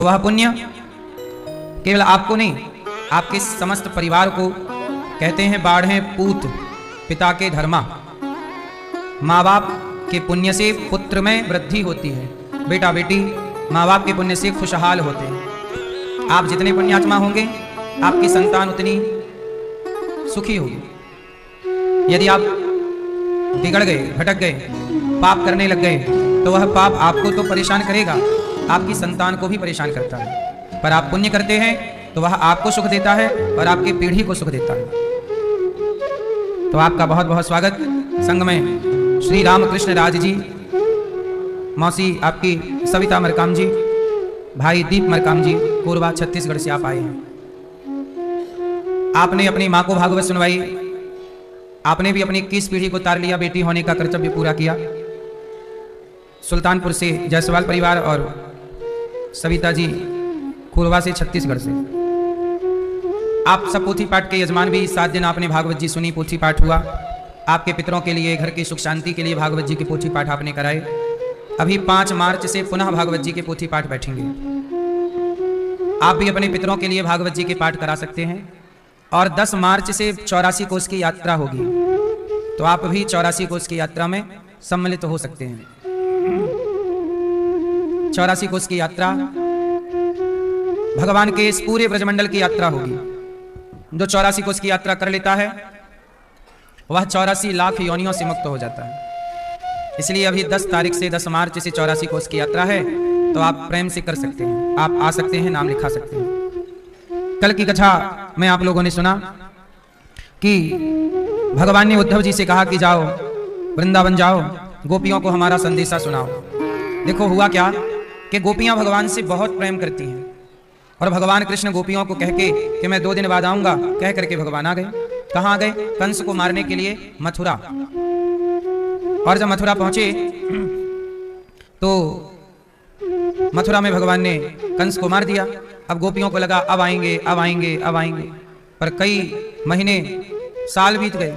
वह पुण्य केवल आपको नहीं, आपके समस्त परिवार को कहते हैं बाढ़ें पूत पिता के धर्मा। माँ बाप के पुण्य से पुत्र में वृद्धि होती है। बेटा बेटी माँ बाप के पुण्य से खुशहाल होते हैं। आप जितने पुण्यात्मा होंगे आपकी संतान उतनी सुखी होगी। यदि आप बिगड़ गए, भटक गए, पाप करने लग गए तो वह पाप आपको तो परेशान करेगा, आपकी संतान को भी परेशान करता है। पर आप पुण्य करते हैं तो वह आपको सुख देता है और आपकी पीढ़ी को सुख देता है। तो आपका बहुत बहुत स्वागत। संग में श्री रामकृष्ण राज जी, मौसी आपकी सविता मरकाम जी, भाई दीप मरकाम जी, कोरबा छत्तीसगढ़ से आप आए हैं। आपने अपनी माँ को भागवत सुनवाई, आपने भी अपनी 21 पीढ़ी को तार लिया, बेटी होने का कर्तव्य पूरा किया। सुल्तानपुर से जायसवाल परिवार और सविता जी कोरबा से छत्तीसगढ़ से। आप सब पोथी पाठ के यजमान भी। 7 दिन आपने भागवत जी सुनी, पोथी पाठ हुआ। आपके पितरों के लिए, घर की सुख शांति के लिए भागवत जी के पोथी पाठ आपने कराए। अभी 5 मार्च से पुनः भागवत जी के पोथी पाठ बैठेंगे। आप भी अपने पितरों के लिए भागवत जी के पाठ करा सकते हैं। और 10 मार्च से 84 कोस की यात्रा होगी, तो आप भी 84 कोस की यात्रा में सम्मिलित हो सकते हैं। 84 कोस की यात्रा भगवान के इस पूरे ब्रजमंडल की यात्रा होगी। जो 84 कोस की यात्रा कर लेता है वह 84 लाख योनियों से मुक्त हो जाता है। इसलिए अभी 10 तारीख से 10 मार्च से 84 कोस की यात्रा है, तो आप प्रेम से कर सकते हैं। आप आ सकते हैं, नाम लिखा सकते हैं। कल की कथा में आप लोगों ने सुना कि भगवान ने उद्धव जी से कहा कि जाओ वृंदावन जाओ, गोपियों को हमारा संदेशा सुनाओ। देखो हुआ क्या कि गोपियां भगवान से बहुत प्रेम करती हैं और भगवान कृष्ण गोपियों को कह के कि मैं 2 दिन बाद आऊंगा, कह करके भगवान आ गए। कहाँ गए? कंस को मारने के लिए मथुरा। और जब मथुरा पहुंचे तो मथुरा में भगवान ने कंस को मार दिया। अब गोपियों को लगा अब आएंगे, अब आएंगे, अब आएंगे। पर कई महीने, साल बीत गए,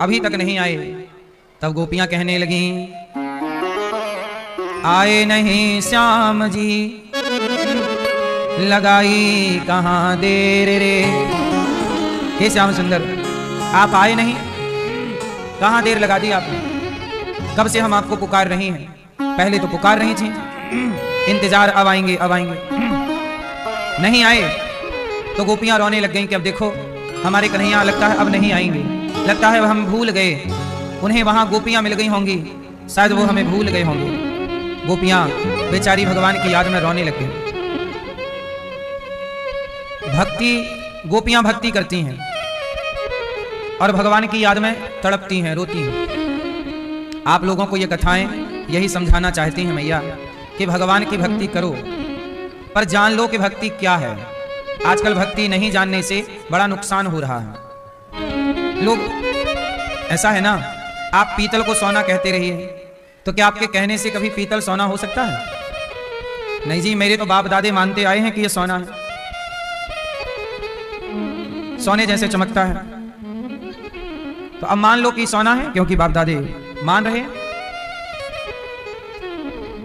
अभी तक नहीं आए। तब गोपियां कहने लगी, आए नहीं श्याम जी, लगाई कहाँ देर रे। हे श्याम सुंदर, आप आए नहीं, कहाँ देर लगा दी आपने? कब से हम आपको पुकार रही हैं, पहले तो पुकार रही थी, इंतजार अब आएंगे, अब आएंगे। नहीं आए तो गोपियां रोने लग गईं कि अब देखो हमारे कन्हैया लगता है अब नहीं आएंगे, लगता है हम भूल गए। उन्हें वहां गोपियां मिल गई होंगी, शायद वो हमें भूल गए होंगे। गोपियां बेचारी भगवान की याद में रोने लग गई। भक्ति, गोपियां भक्ति करती हैं और भगवान की याद में तड़पती हैं, रोती हैं। आप लोगों को ये कथाएं यही समझाना चाहती हैं मैया कि भगवान की भक्ति करो, पर जान लो कि भक्ति क्या है। आजकल भक्ति नहीं जानने से बड़ा नुकसान हो रहा है। लोग, ऐसा है ना, आप पीतल को सोना कहते रहिए, तो क्या आपके कहने से कभी पीतल सोना हो सकता है? नहीं जी, मेरे तो बाप दादे मानते आए हैं कि यह सोना है, सोने जैसे चमकता है। तो अब मान लो कि सोना है क्योंकि बाप दादे मान रहे हैं।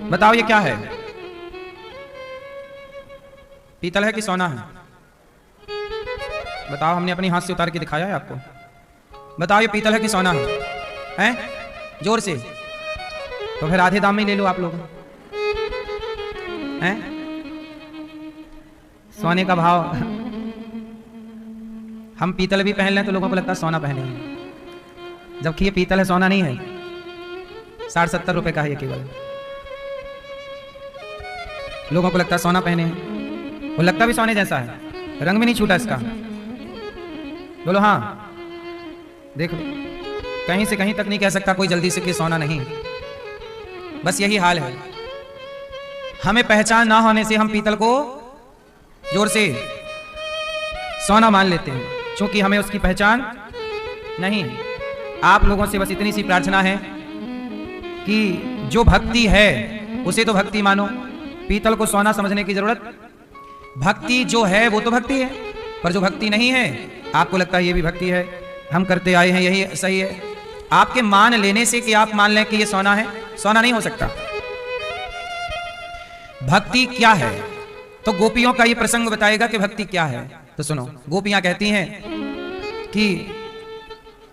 बताओ ये क्या है? पीतल है कि सोना है? बताओ, हमने अपनी हाथ से उतार के दिखाया है आपको। बताओ ये पीतल है कि सोना है? हैं? जोर से। तो फिर आधे दाम में ले लो आप लोग। हैं? सोने का भाव, हम पीतल भी पहन लें तो लोगों को लगता है सोना पहने हैं, जबकि ये पीतल है, सोना नहीं है। 60-70 रुपए का है ये केवल। लोगों को लगता है सोना पहने हैं, वो लगता भी सोने जैसा है, रंग भी नहीं छूटा इसका। बोलो हाँ, देख लो, कहीं से कहीं तक नहीं कह सकता कोई जल्दी से कि सोना नहीं। बस यही हाल है। हमें पहचान ना होने से हम पीतल को जोर से सोना मान लेते हैं, क्योंकि हमें उसकी पहचान नहीं। आप लोगों से बस इतनी सी प्रार्थना है कि जो भक्ति है उसे तो भक्ति मानो, पीतल को सोना समझने की जरूरत। भक्ति जो है वो तो भक्ति है, पर जो भक्ति नहीं है, आपको लगता है ये भी भक्ति है, हम करते आए हैं यही सही है। आपके मान लेने से कि आप मान लें कि ये सोना है, सोना नहीं हो सकता। भक्ति क्या है? तो गोपियों का ये प्रसंग बताएगा कि भक्ति क्या है। तो सुनो, गोपियां कहती हैं कि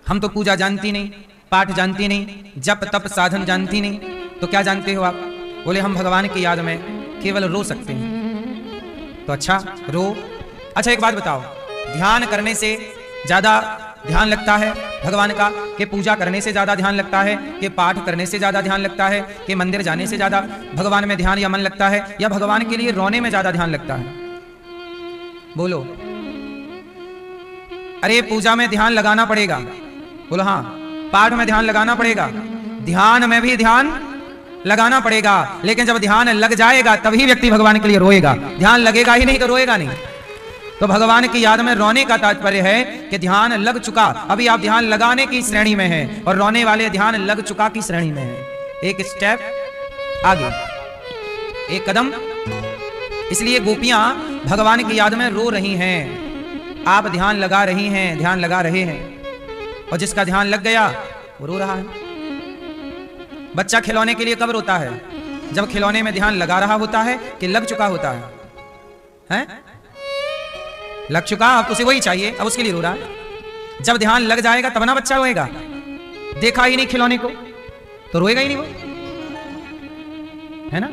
हम तो पूजा जानती नहीं, पाठ जानती नहीं, जप तप साधन जानती नहीं, तो क्या जानते हो आप? बोले हम भगवान की याद में केवल रो सकते हैं। तो अच्छा रो। अच्छा एक बात बताओ, ध्यान करने से ज्यादा ध्यान लगता है भगवान का, कि पूजा करने से ज्यादा ध्यान लगता है, कि पाठ करने से ज्यादा ध्यान लगता है, कि मंदिर जाने से ज्यादा भगवान में ध्यान या मन लगता है, या भगवान के लिए रोने में ज्यादा ध्यान लगता है? बोलो। अरे पूजा में ध्यान लगाना पड़ेगा। बोलो हाँ। पाठ में ध्यान लगाना पड़ेगा, ध्यान में भी ध्यान लगाना पड़ेगा, लेकिन जब ध्यान लग जाएगा तभी व्यक्ति भगवान के लिए रोएगा। ध्यान लगेगा ही नहीं तो रोएगा नहीं। तो भगवान की याद में रोने का तात्पर्य है कि ध्यान लग चुका, अभी आप ध्यान लगाने की श्रेणी में हैं, और रोने वाले ध्यान लग चुका की श्रेणी में है। एक स्टेप आगे, एक कदम। इसलिए गोपियां भगवान की याद में रो रही हैं, आप ध्यान लगा रही हैं, ध्यान लगा रहे हैं, और जिसका ध्यान लग गया वो रो रहा है। बच्चा खिलौने के लिए कब रोता है? जब खिलौने में ध्यान लगा रहा होता है कि लग चुका होता है? हैं? लग चुका, अब उसे वही चाहिए, अब उसके लिए रो रहा है। जब ध्यान लग जाएगा तब ना बच्चा रोएगा। देखा ही नहीं खिलौने को तो रोएगा ही नहीं वो, है ना?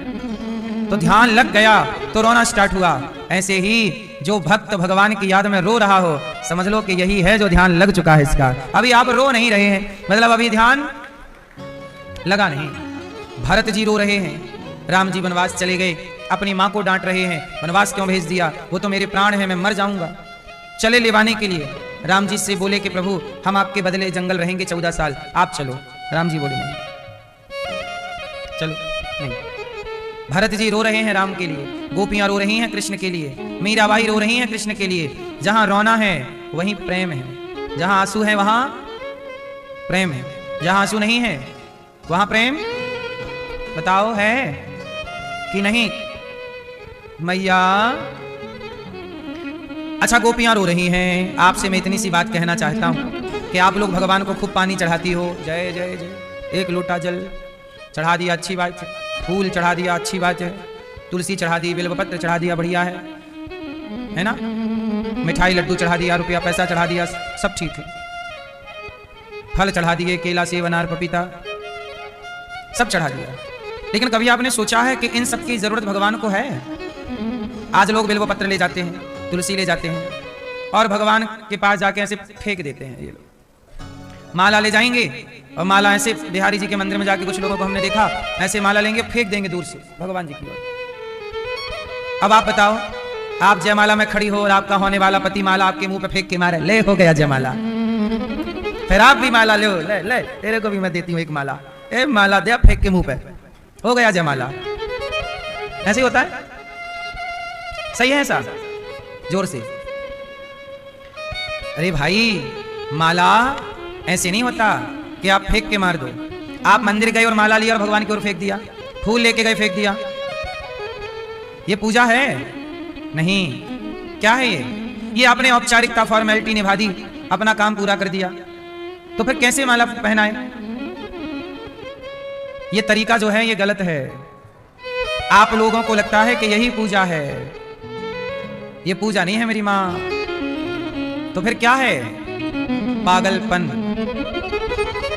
तो ध्यान लग गया तो रोना स्टार्ट हुआ। ऐसे ही जो भक्त भगवान की याद में रो रहा हो, समझ लो कि यही है जो ध्यान लग चुका है इसका। अभी आप रो नहीं रहे हैं, मतलब अभी ध्यान लगा नहीं। भरत जी रो रहे हैं, राम जी वनवास चले गए, अपनी मां को डांट रहे हैं, वनवास क्यों भेज दिया, वो तो मेरे प्राण है, मैं मर जाऊंगा। चले लेवाने के लिए, राम जी से बोले कि प्रभु हम आपके बदले जंगल रहेंगे 14 साल, आप चलो। राम जी बोले नहीं, चलो नहीं। भरत जी रो रहे हैं राम के लिए, गोपियां रो रही हैं कृष्ण के लिए, मीराबाई रो रही हैं कृष्ण के लिए। जहां रोना है वहीं प्रेम है, जहां आंसू है वहां प्रेम है, जहां आंसू नहीं है वहां प्रेम, बताओ है कि नहीं मैया? अच्छा गोपियां रो रही हैं, आपसे मैं इतनी सी बात कहना चाहता हूं कि आप लोग भगवान को खूब पानी चढ़ाती हो, जय जय जय, एक लोटा जल चढ़ा दिया अच्छी बात है, फूल चढ़ा दिया अच्छी बात है, तुलसी चढ़ा दी, बेलपत्र चढ़ा दिया बढ़िया है ना? मिठाई लड्डू चढ़ा दिया, रुपया पैसा चढ़ा दिया, सब ठीक है। फल चढ़ा दिए, केला सेब अनार पपीता सब चढ़ा दिया, लेकिन कभी आपने सोचा है कि इन सब की जरूरत भगवान को है? आज लोग बेलपत्र ले जाते हैं, तुलसी ले जाते हैं, और भगवान के पास जाके ऐसे फेंक देते हैं। ये लोग माला ले जाएंगे, और माला ऐसे बिहारी जी के मंदिर में जाके कुछ लोगों को हमने देखा, ऐसे माला लेंगे फेंक देंगे दूर से भगवान जी की ओर। अब आप बताओ, आप जयमाला में खड़ी हो और आपका होने वाला पति माला आपके मुंह पे फेंक के मारे, ले हो गया जयमाला, फिर आप भी माला लो, ले ले तेरे को भी मैं देती हूँ एक माला, ए माला दे फेंक के मुंह पे, हो गया जयमाला। ऐसे ही होता है, सही है ऐसा? जोर से। अरे भाई माला ऐसे नहीं होता कि आप फेंक के मार दो। आप मंदिर गए और माला लिया और भगवान की ओर फेंक दिया, फूल लेके गए फेंक दिया, ये पूजा है? नहीं। क्या है ये आपने औपचारिकता फॉर्मेलिटी निभा दी, अपना काम पूरा कर दिया, तो फिर कैसे माला पहनाए? ये तरीका जो है ये गलत है। आप लोगों को लगता है कि यही पूजा है, ये पूजा नहीं है मेरी मां, तो फिर क्या है? पागलपन,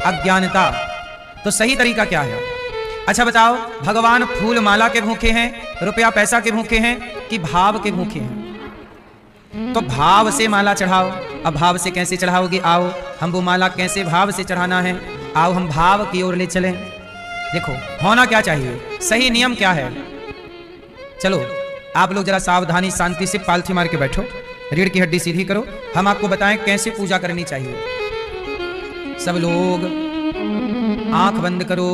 अज्ञानता। तो सही तरीका क्या है? अच्छा बताओ, भगवान फूल माला के भूखे हैं, रुपया पैसा के भूखे हैं, कि भाव के भूखे हैं? तो भाव से माला चढ़ाओ। अब भाव से कैसे चढ़ाओगे? आओ हम वो माला कैसे भाव से चढ़ाना है, आओ हम भाव की ओर ले चलें। देखो होना क्या चाहिए, सही नियम क्या है? चलो आप लोग जरा सावधानी शांति से पालथी मार के बैठो, रीढ़ की हड्डी सीधी करो, हम आपको बताएं कैसे पूजा करनी चाहिए। सब लोग आंख बंद करो,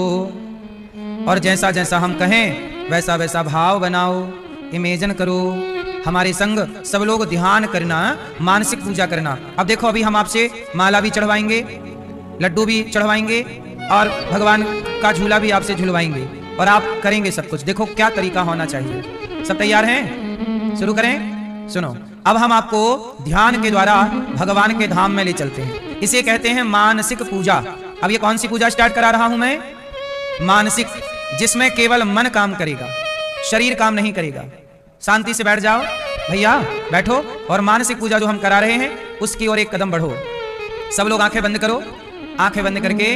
और जैसा जैसा हम कहें वैसा वैसा भाव बनाओ, इमेजिन करो, हमारे संग सब लोग ध्यान करना, मानसिक पूजा करना। अब देखो अभी हम आपसे माला भी चढ़वाएंगे, लड्डू भी चढ़वाएंगे, और भगवान का झूला भी आपसे झुलवाएंगे, और आप करेंगे सब कुछ। देखो क्या तरीका होना चाहिए। सब तैयार हैं? शुरू करें? सुनो, अब हम आपको ध्यान के द्वारा भगवान के धाम में ले चलते हैं। इसे कहते हैं मानसिक पूजा। अब ये कौन सी पूजा स्टार्ट करा रहा हूं मैं? मानसिक, जिसमें केवल मन काम करेगा, शरीर काम नहीं करेगा। शांति से बैठ जाओ भैया, बैठो और मानसिक पूजा जो हम करा रहे हैं उसकी ओर एक कदम बढ़ो। सब लोग आंखें बंद करो। आंखें बंद करके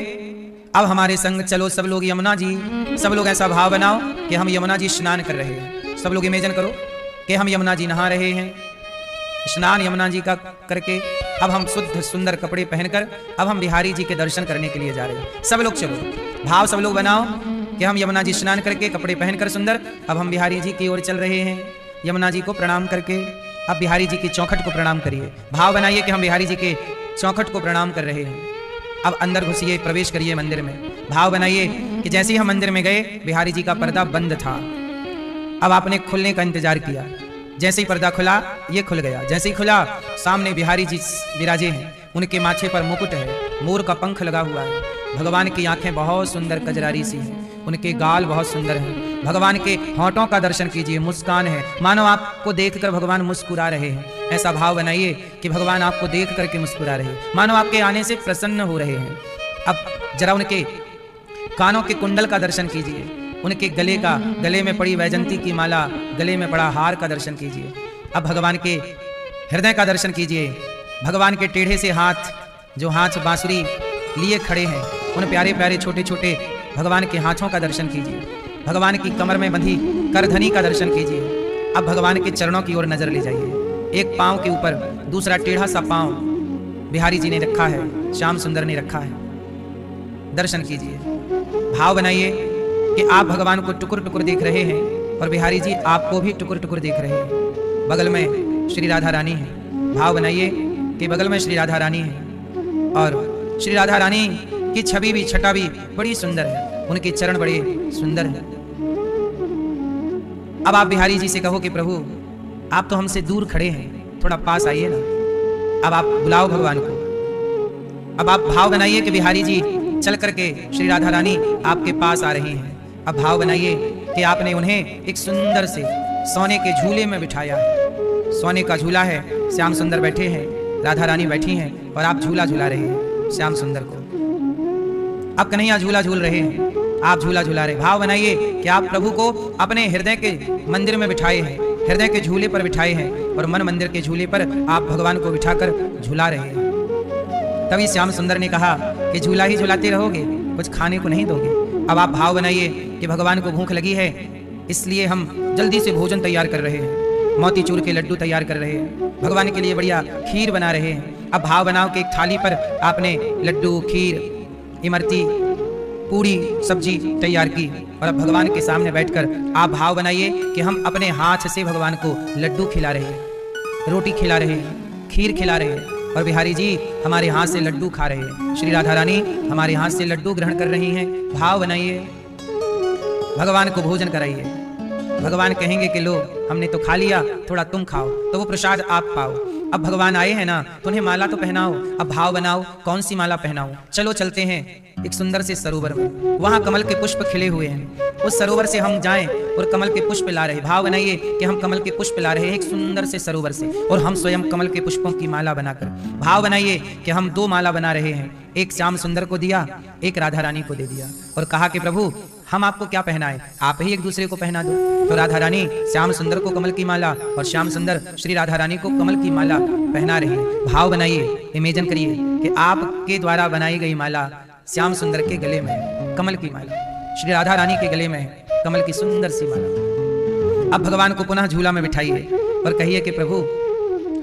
अब हमारे संग चलो सब लोग यमुना जी, सब लोग ऐसा भाव बनाओ कि हम यमुना जी स्नान कर रहे हैं। सब लोग इमेजिन करो कि हम यमुना जी नहा रहे हैं, स्नान यमुना जी का करके अब हम शुद्ध सुंदर कपड़े पहनकर अब हम बिहारी जी के दर्शन करने के लिए जा रहे हैं। सब लोग चलो, भाव सब लोग बनाओ कि हम यमुना जी स्नान करके कपड़े पहनकर सुंदर अब हम बिहारी जी की ओर चल रहे हैं। यमुना जी को प्रणाम करके अब बिहारी जी की चौखट को प्रणाम करिए। भाव बनाइए कि हम बिहारी जी के चौखट को प्रणाम कर रहे हैं। अब अंदर घुसिए, प्रवेश करिए मंदिर में। भाव बनाइए कि जैसे ही हम मंदिर में गए बिहारी जी का पर्दा बंद था, अब आपने खुलने का इंतजार किया। जैसे ही पर्दा खुला ये खुल गया। जैसे ही खुला सामने बिहारी जी विराजे हैं, उनके माथे पर मुकुट है, मोर का पंख लगा हुआ है। भगवान की आंखें बहुत सुंदर कजरारी सी हैं, उनके गाल बहुत सुंदर हैं। भगवान के होंठों का दर्शन कीजिए, मुस्कान है, मानो आपको देखकर भगवान मुस्कुरा रहे हैं। ऐसा भाव बनाइए कि भगवान आपको देख करके मुस्कुरा रहे हैं, मानो आपके आने से प्रसन्न हो रहे हैं। अब जरा उनके कानों के कुंडल का दर्शन कीजिए, उनके गले में पड़ी वैजंती की माला, गले में पड़ा हार का दर्शन कीजिए। अब भगवान के हृदय का दर्शन कीजिए। भगवान के टेढ़े से हाथ, जो हाथ बांसुरी लिए खड़े हैं, उन प्यारे प्यारे छोटे छोटे भगवान के हाथों का दर्शन कीजिए। भगवान की कमर में बंधी करधनी का दर्शन कीजिए। अब भगवान के चरणों की ओर नजर ले जाइए। एक पांव के ऊपर दूसरा टेढ़ा सा पांव बिहारी जी ने रखा है, श्याम सुंदर ने रखा है। दर्शन कीजिए। भाव बनाइए कि आप भगवान को टुकुर टुकुर देख रहे हैं और बिहारी जी आपको भी टुकुर टुकुर देख रहे हैं। बगल में श्री राधा रानी है। भाव बनाइए कि बगल में श्री राधा रानी है और श्री राधा रानी की छवि भी, छटा भी बड़ी सुंदर है, उनके चरण बड़े सुंदर हैं। अब आप बिहारी जी से कहो कि प्रभु आप तो हमसे दूर खड़े हैं, थोड़ा पास आइए ना। अब आप बुलाओ भगवान को। अब आप भाव बनाइए कि बिहारी जी चल करके श्री राधा रानी आपके पास आ रही हैं। अब भाव बनाइए कि आपने उन्हें एक सुंदर से सोने के झूले में बिठाया है। सोने का झूला है, श्याम सुंदर बैठे हैं, राधा रानी बैठी हैं और आप झूला झूला रहे हैं श्याम सुंदर को। अब कन्हैया झूला झूल रहे हैं, आप झूला झूला रहे। भाव बनाइए कि आप प्रभु को अपने हृदय के मंदिर में बिठाए हैं, हृदय के झूले पर बिठाए हैं और मन मंदिर के झूले पर आप भगवान को बिठाकर झूला रहे हैं। तभी श्याम सुंदर ने कहा कि झूला ही झूलाते रहोगे, कुछ खाने को नहीं दोगे। अब आप भाव बनाइए कि भगवान को भूख लगी है, इसलिए हम जल्दी से भोजन तैयार कर रहे हैं। मोतीचूर के लड्डू तैयार कर रहे हैं, भगवान के लिए बढ़िया खीर बना रहे हैं। अब भाव बनाओ कि एक थाली पर आपने लड्डू, खीर, इमरती, पूरी, सब्जी तैयार की और अब भगवान के सामने बैठकर आप भाव बनाइए कि हम अपने हाथ से भगवान को लड्डू खिला रहे हैं, रोटी खिला रहे हैं, खीर खिला रहे हैं और बिहारी जी हमारे हाथ से लड्डू खा रहे हैं। श्री राधा रानी हमारे हाथ से लड्डू ग्रहण कर रही हैं। भाव बनाइए, भगवान को भोजन कराइए। भगवान कहेंगे कि लो हमने तो खा लिया, थोड़ा तुम खाओ, तो वो प्रसाद आप पाओ। अब भगवान आए हैं ना, तो उन्हें माला तो पहनाओ। अब भाव बनाओ कौन सी माला पहनाओ। चलो चलते हैं एक सुंदर से सरोवर में, वहां कमल के पुष्प खिले हुए हैं, उस सरोवर से हम जाएं और कमल के पुष्प ला रहे। भाव बनाइए कि हम कमल के पुष्प ला रहे हैं एक सुंदर से सरोवर से और हम स्वयं कमल के पुष्पों की माला बनाकर। भाव बनाइए कि हम 2 माला बना रहे हैं, एक श्याम सुंदर को दिया, एक राधा रानी को दे दिया और कहा कि प्रभु हम आपको क्या पहनाए, आप ही एक दूसरे को पहना दो। तो राधा रानी श्याम सुंदर को कमल की माला और श्याम सुंदर श्री राधा रानी को कमल की माला पहना रहे हैं। भाव बनाइए, इमेजिन करिए कि आपके द्वारा बनाई गई माला श्याम सुंदर के गले में है कमल की माला, श्री राधा रानी के गले में है कमल की सुंदर सी माला। अब भगवान को पुनः झूला में बिठाइए और कहिए कि प्रभु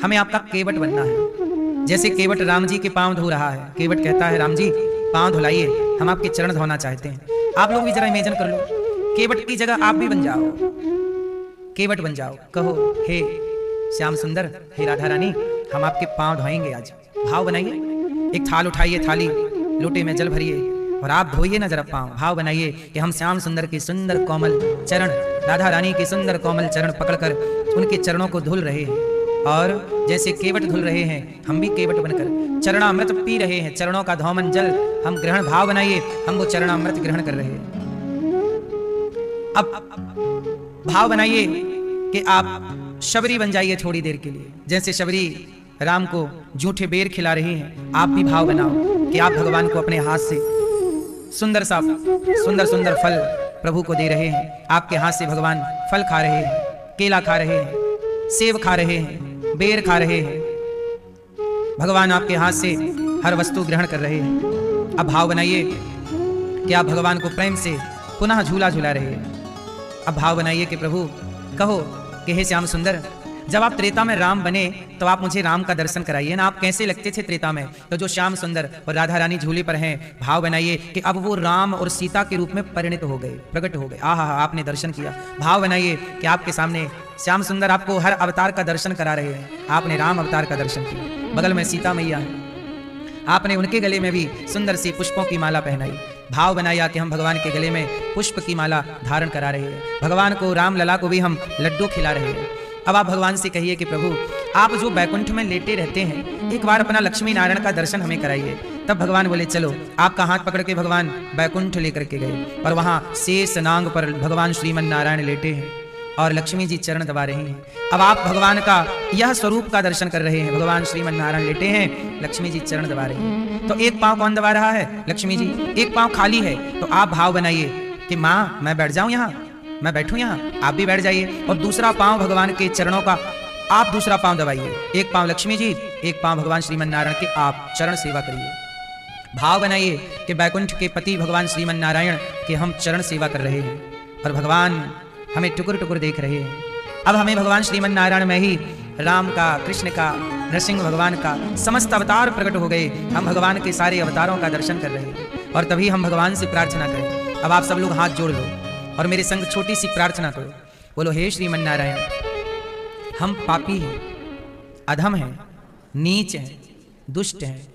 हमें आपका केवट बनना है। जैसे केवट राम जी के पांव धो रहा है, केवट कहता है राम जी पांव धुलाइए, हम आपके चरण धोना चाहते हैं। आप लोग भी जरा इमेजिन कर लो, केवट की जगह आप भी बन जाओ, केवट बन जाओ। कहो हे श्याम सुंदर, हे राधा रानी, हम आपके पांव धोएंगे आज। भाव बनाइए, एक थाल उठाइए, थाली लोटे में जल भरिए और आप धोइए ना जरा पांव। भाव बनाइए कि हम श्याम सुंदर के सुंदर कोमल चरण, राधा रानी के सुंदर कोमल चरण पकड़कर उनके चरणों को धुल रहे हैं और जैसे केवट धुल रहे हैं हम भी केवट बनकर चरणामृत पी रहे हैं। चरणों का धौमन जल हम ग्रहण। भाव बनाइए हम वो चरणामृत ग्रहण कर रहे हैं। अब भाव बनाइए कि आप शबरी बन जाइए थोड़ी देर के लिए। जैसे शबरी राम को जूठे बेर खिला रही हैं, आप भी भाव बनाओ कि आप भगवान को अपने हाथ से सुंदर फल प्रभु को दे रहे हैं। आपके हाथ से भगवान फल खा रहे हैं केला खा रहे हैं, सेब खा रहे हैं, बेर खा रहे हैं। भगवान आपके हाथ से हर वस्तु ग्रहण कर रहे हैं। अब भाव बनाइए कि आप भगवान को प्रेम से पुनः झूला झूला रहे हैं। अब भाव बनाइए कि प्रभु कहो कि हे श्याम सुंदर, जब आप त्रेता में राम बने तो आप मुझे राम का दर्शन कराइए ना। आप कैसे लगते थे त्रेता में, तो जो श्याम सुंदर और राधा रानी झूले पर हैं। भाव बनाइए कि अब वो राम और सीता के रूप में परिणत हो गए, प्रकट हो गए। आहा, आपने दर्शन किया। भाव बनाइए कि आपके सामने श्याम सुंदर आपको हर अवतार का दर्शन करा रहे हैं। आपने राम अवतार का दर्शन किया, बगल में सीता मैया है, आपने उनके गले में भी सुंदर सी पुष्पों की माला पहनाई। भाव बनाया कि हम भगवान के गले में पुष्प की माला धारण करा रहे हैं। भगवान को, राम लला को भी हम लड्डू खिला रहे हैं। अब आप भगवान से कहिए कि प्रभु आप जो बैकुंठ में लेटे रहते हैं, एक बार अपना लक्ष्मी नारायण का दर्शन हमें कराइए। तब भगवान बोले चलो। आपका हाथ पकड़ के भगवान बैकुंठ लेकर के गए और वहां शेष नांग पर भगवान श्रीमन नारायण लेटे हैं और लक्ष्मी जी चरण दबा रही हैं। अब आप भगवान का यह स्वरूप का दर्शन कर रहे हैं। भगवान श्रीमन नारायण लेटे हैं, लक्ष्मी जी चरण दबा रही हैं। तो एक पांव कौन दबा रहा है? लक्ष्मी जी। एक पांव खाली है। तो आप भाव बनाइए कि माँ मैं बैठ जाऊं यहाँ, मैं बैठूं यहाँ, आप भी बैठ जाइए। और दूसरा पांव भगवान के चरणों का आप दूसरा पांव दबाइए। एक पांव लक्ष्मी जी, एक पांव भगवान श्रीमन नारायण के आप चरण सेवा करिए। भाव बनाइए कि बैकुंठ के पति भगवान श्रीमन नारायण के हम चरण सेवा कर रहे हैं और भगवान हमें टुकुर टुकुर देख रहे हैं। अब हमें भगवान श्रीमन नारायण में ही राम का, कृष्ण का, नरसिंह भगवान का समस्त अवतार प्रकट हो गए। हम भगवान के सारे अवतारों का दर्शन कर रहे हैं और तभी हम भगवान से प्रार्थना करें। अब आप सब लोग हाथ जोड़ लो और मेरे संग छोटी सी प्रार्थना करो। बोलो हे श्रीमन नारायण, हम पापी हैं, अधम हैं, नीच हैं, दुष्ट हैं,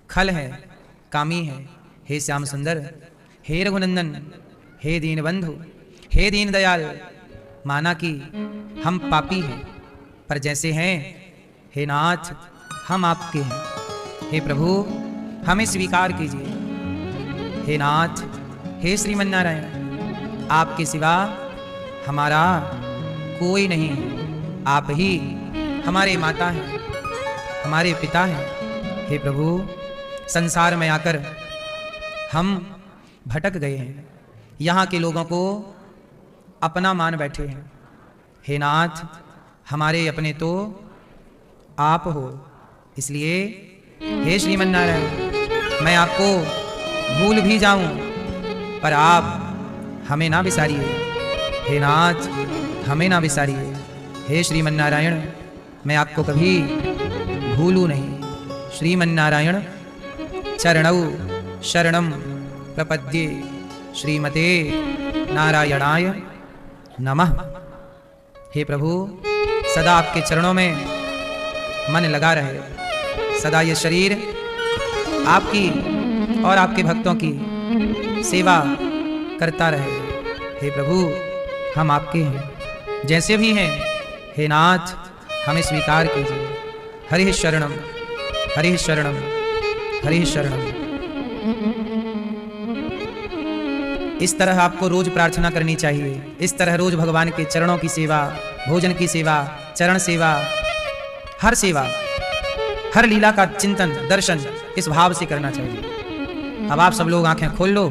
खल हैं, कामी हैं। हे श्याम सुंदर, हे रघुनंदन, हे दीनबंधु, हे दीन दयाल, माना कि हम पापी हैं, पर जैसे हैं हे नाथ हम आपके हैं। हे प्रभु हमें स्वीकार कीजिए। हे नाथ, हे श्रीमन नारायण, आपके सिवा हमारा कोई नहीं है। आप ही हमारे माता हैं, हमारे पिता हैं। हे प्रभु संसार में आकर हम भटक गए हैं, यहाँ के लोगों को अपना मान बैठे हैं। हे नाथ हमारे अपने तो आप हो, इसलिए हे श्रीमन नारायण मैं आपको भूल भी जाऊं पर आप हमें ना बिसारिए। हे नाथ हमें ना बिसारिए। हे श्रीमन नारायण मैं आपको कभी भूलूं नहीं। श्रीमन नारायण चरणौ शरणम प्रपद्ये, श्रीमते नारायणाय नमः। हे प्रभु सदा आपके चरणों में मन लगा रहे, सदा ये शरीर आपकी और आपके भक्तों की सेवा करता रहे। हे प्रभु हम आपके हैं, जैसे भी हैं हे नाथ हमें स्वीकार कीजिए। हरि शरणम, हरि शरणम, हरि शरणम। इस तरह आपको रोज प्रार्थना करनी चाहिए। इस तरह रोज भगवान के चरणों की सेवा, भोजन की सेवा, चरण सेवा, हर सेवा, हर लीला का चिंतन, दर्शन इस भाव से करना चाहिए। अब आप सब लोग आंखें खोल लो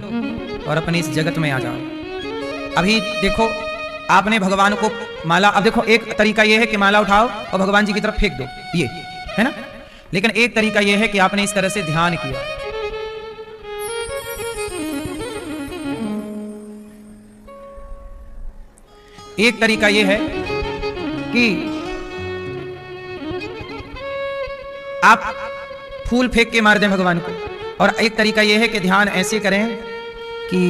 और अपने इस जगत में आ जाओ। अभी देखो आपने भगवान को माला, अब देखो एक तरीका यह है कि माला उठाओ और भगवान जी की तरफ फेंक दो, ये है ना। लेकिन एक तरीका यह है कि आपने इस तरह से ध्यान किया। एक तरीका यह है कि आप फूल फेंक के मार दें भगवान को, और एक तरीका यह है कि ध्यान ऐसे करें कि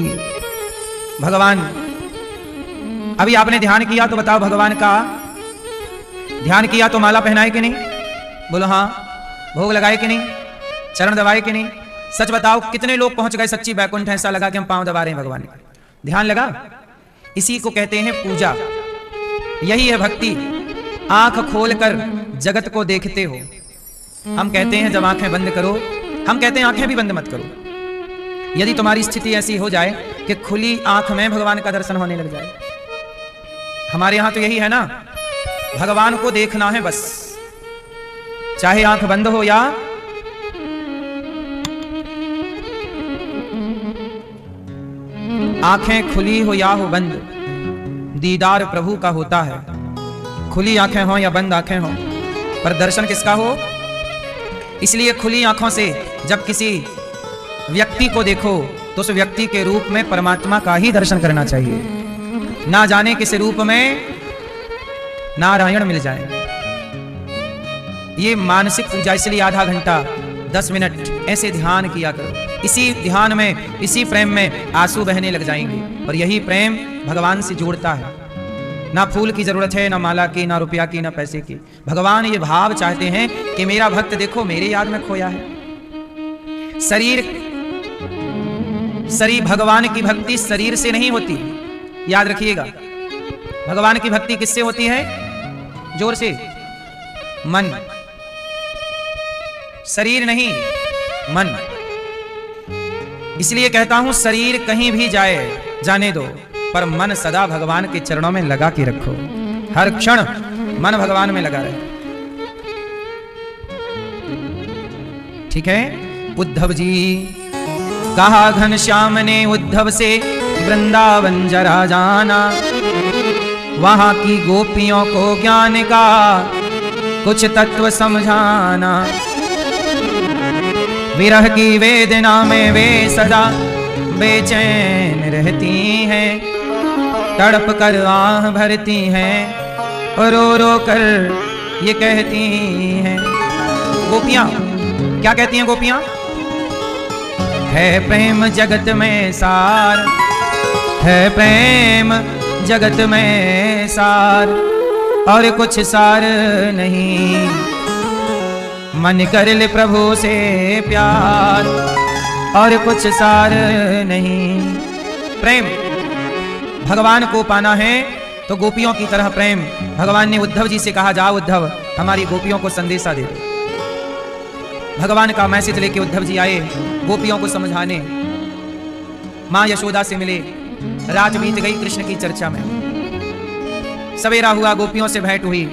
भगवान, अभी आपने ध्यान किया तो बताओ भगवान का ध्यान किया तो माला पहनाए कि नहीं? बोलो हाँ। भोग लगाए कि नहीं? चरण दबाए कि नहीं? सच बताओ कितने लोग पहुंच गए सच्ची बैकुंठ? ऐसा लगा कि हम पांव दबा रहे हैं भगवान का। ध्यान लगा? इसी को कहते हैं पूजा। यही है भक्ति। आंख खोलकर जगत को देखते हो। हम कहते हैं जब आंखें बंद करो, हम कहते हैं आंखें भी बंद मत करो। यदि तुम्हारी स्थिति ऐसी हो जाए कि खुली आंख में भगवान का दर्शन होने लग जाए, हमारे यहां तो यही है ना, भगवान को देखना है बस, चाहे आंख बंद हो या आंखें खुली हो या हो बंद, दीदार प्रभु का होता है। खुली आंखें हों या बंद आंखें हों, पर दर्शन किसका हो। इसलिए खुली आंखों से जब किसी व्यक्ति को देखो तो उस व्यक्ति के रूप में परमात्मा का ही दर्शन करना चाहिए, ना जाने किस रूप में नारायण मिल जाए। ये मानसिक पूजा, इसलिए आधा घंटा 10 मिनट ऐसे ध्यान किया करो। इसी ध्यान में, इसी प्रेम में आंसू बहने लग जाएंगे। और यही प्रेम भगवान से जोड़ता है। ना फूल की जरूरत है, ना माला की, ना रुपया की, ना पैसे की। भगवान ये भाव चाहते हैं कि मेरा भक्त देखो मेरे याद में खोया है। शरीर भगवान की भक्ति शरीर से नहीं होती, याद रखिएगा। भगवान की भक्ति किससे होती है? जोर से, मन, शरीर नहीं, मन। इसलिए कहता हूं शरीर कहीं भी जाए जाने दो, पर मन सदा भगवान के चरणों में लगा के रखो। हर क्षण मन भगवान में लगा रहे। ठीक है। उद्धव जी कहा घनश्याम ने उद्धव से वृंदावन जरा जाना, वहां की गोपियों को ज्ञान का कुछ तत्व समझाना। विरह की वेदना में वे सदा बेचैन रहती हैं, तड़प कर आह भरती हैं और रो रो कर ये कहती हैं। गोपियां क्या कहती हैं? गोपियां, है प्रेम जगत में सार, है प्रेम जगत में सार, और कुछ सार नहीं, मन कर ले प्रभु से प्यार, और कुछ सार नहीं। प्रेम भगवान को पाना है तो गोपियों की तरह प्रेम। भगवान ने उद्धव जी से कहा, जाओ उद्धव हमारी गोपियों को संदेशा दे दो। भगवान का मैसेज लेके उद्धव जी आए गोपियों को समझाने। मां यशोदा से मिले, रात बीत गई कृष्ण की चर्चा में। सवेरा हुआ, गोपियों से भेंट हुई।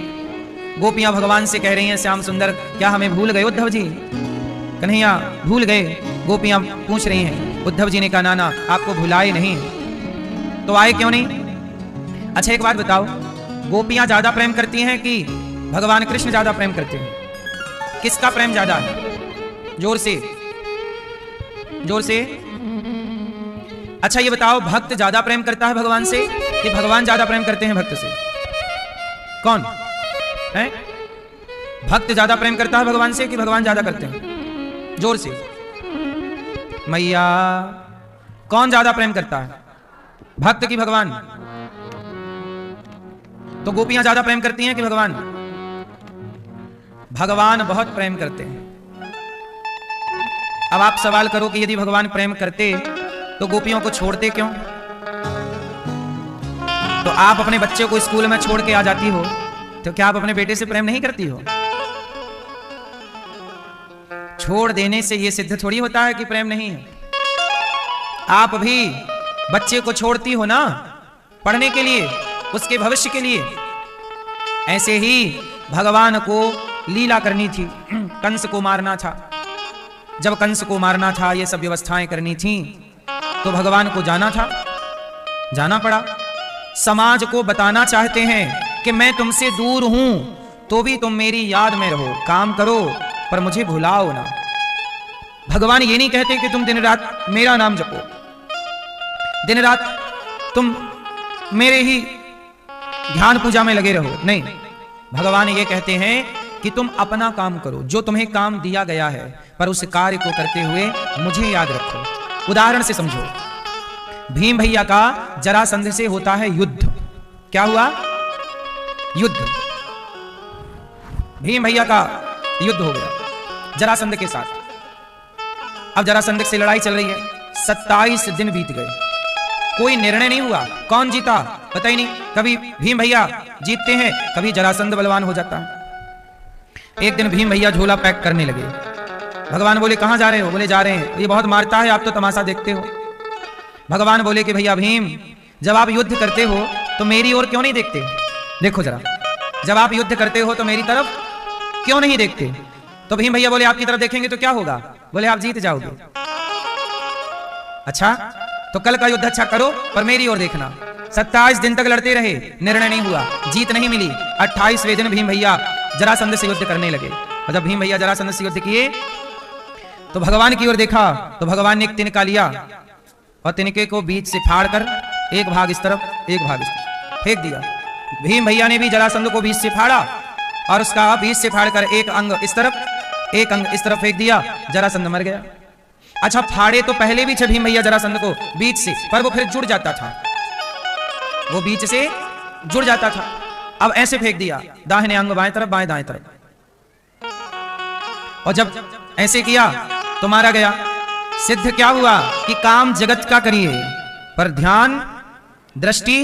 गोपियां भगवान से कह रही हैं, श्याम सुंदर क्या हमें भूल गए उद्धव जी? कन्हैया भूल गए? गोपियां पूछ रही हैं। उद्धव जी ने कहा, नाना आपको भुलाए नहीं, तो आए क्यों नहीं? अच्छा एक बात बताओ, गोपियां ज्यादा प्रेम करती हैं कि भगवान कृष्ण ज्यादा प्रेम करते हैं? किसका प्रेम ज्यादा है? जोर से, जोर से। अच्छा ये बताओ, भक्त ज्यादा प्रेम करता है भगवान से कि भगवान ज्यादा प्रेम करते हैं भक्त से? कौन है? भक्त ज्यादा प्रेम करता है भगवान से कि भगवान ज्यादा करते हैं? जोर से। मैया कौन ज्यादा प्रेम करता है, भक्त की भगवान? तो गोपियां ज्यादा प्रेम करती हैं कि भगवान? भगवान बहुत प्रेम करते हैं। अब आप सवाल करो कि यदि भगवान प्रेम करते तो गोपियों को छोड़ते क्यों? तो आप अपने बच्चे को स्कूल में छोड़ के आ जाती हो, तो क्या आप अपने बेटे से प्रेम नहीं करती हो? छोड़ देने से यह सिद्ध थोड़ी होता है कि प्रेम नहीं है। आप भी बच्चे को छोड़ती हो ना, पढ़ने के लिए, उसके भविष्य के लिए। ऐसे ही भगवान को लीला करनी थी, कंस को मारना था। जब कंस को मारना था, ये सब व्यवस्थाएं करनी थी, तो भगवान को जाना था, जाना पड़ा। समाज को बताना चाहते हैं कि मैं तुमसे दूर हूं तो भी तुम मेरी याद में रहो, काम करो पर मुझे भुलाओ ना। भगवान ये नहीं कहते कि तुम दिन रात मेरा नाम जपो, दिन रात तुम मेरे ही ध्यान पूजा में लगे रहो, नहीं। भगवान ये कहते हैं कि तुम अपना काम करो, जो तुम्हें काम दिया गया है, पर उस कार्य को करते हुए मुझे याद रखो। उदाहरण से समझो, भीम भैया का जरासंध से होता है युद्ध। क्या हुआ? युद्ध। भीम भैया का युद्ध हो गया जरासंध के साथ। अब जरासंध से लड़ाई चल रही है, 27 दिन बीत गए, कोई निर्णय नहीं हुआ। कौन जीता पता ही नहीं। कभी भीम भैया जीतते हैं, कभी जरासंध बलवान हो जाता है। एक दिन भीम भैया झोला पैक करने लगे। भगवान बोले कहां जा रहे हो? बोले जा रहे हैं, ये बहुत मारता है, आप तो तमाशा देखते हो। भगवान बोले कि भैया भीम, जब आप युद्ध करते हो तो मेरी ओर क्यों नहीं देखते? देखो जरा, जब आप युद्ध करते हो तो मेरी तरफ क्यों नहीं देखते? तो भीम भैया बोले आपकी तरफ देखेंगे तो क्या होगा? बोले आप जीत जाओगे। अच्छा तो कल का युद्ध अच्छा करो पर मेरी ओर देखना। 27 दिन तक लड़ते रहे, निर्णय नहीं हुआ, जीत नहीं मिली। 28वें दिन भीम भैया जरासंध से युद्ध करने लगे। और जब भीम भैया जरासंध से युद्ध किए तो भगवान की ओर देखा तो भगवान ने एक तिनका लिया और तिनके को बीच से फाड़कर एक भाग इस तरफ एक भाग इस तरफ फेंक दिया। भीम भैया ने भी जरासंध को बीच से फाड़ा और उसका बीच से फाड़कर एक अंग इस तरफ एक अंग इस तरफ फेंक दिया। जरासंध मर गया। अच्छा, फाड़े तो पहले भी थे भीम भैया जरासंध को बीच से, पर वो फिर जुड़ जाता था, वो बीच से जुड़ जाता था। अब ऐसे फेंक दिया, दाहिने अंग बाएं तरफ बाएं दाएं तरफ, और जब ऐसे किया तो मारा गया। सिद्ध क्या हुआ कि काम जगत का करिए पर ध्यान दृष्टि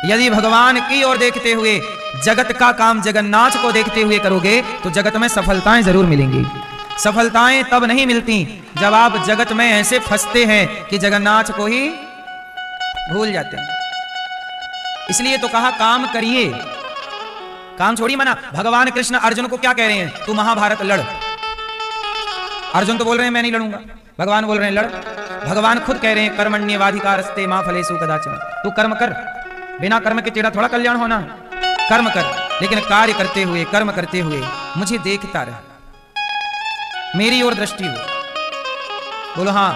यदि भगवान की ओर देखते हुए जगत का काम जगन्नाथ को देखते हुए करोगे तो जगत में सफलताएं जरूर मिलेंगी। सफलताएं तब नहीं मिलती जब आप जगत में ऐसे फंसते हैं कि जगन्नाथ को ही भूल जाते हैं। इसलिए तो कहा काम करिए, काम छोड़िए मना। भगवान कृष्ण अर्जुन को क्या कह रहे हैं? तू महाभारत लड़। अर्जुन तो बोल रहे हैं मैं नहीं लड़ूंगा, भगवान बोल रहे हैं लड़। भगवान खुद कह रहे हैं कर्मण्येवाधिकारस्ते मा फलेषु कदाचन। तू कर्म कर, बिना कर्म के तेरा थोड़ा कल्याण होना। कर्म कर, लेकिन कार्य करते हुए कर्म करते हुए मुझे देखता रह, मेरी ओर दृष्टि हो। बोलो हाँ।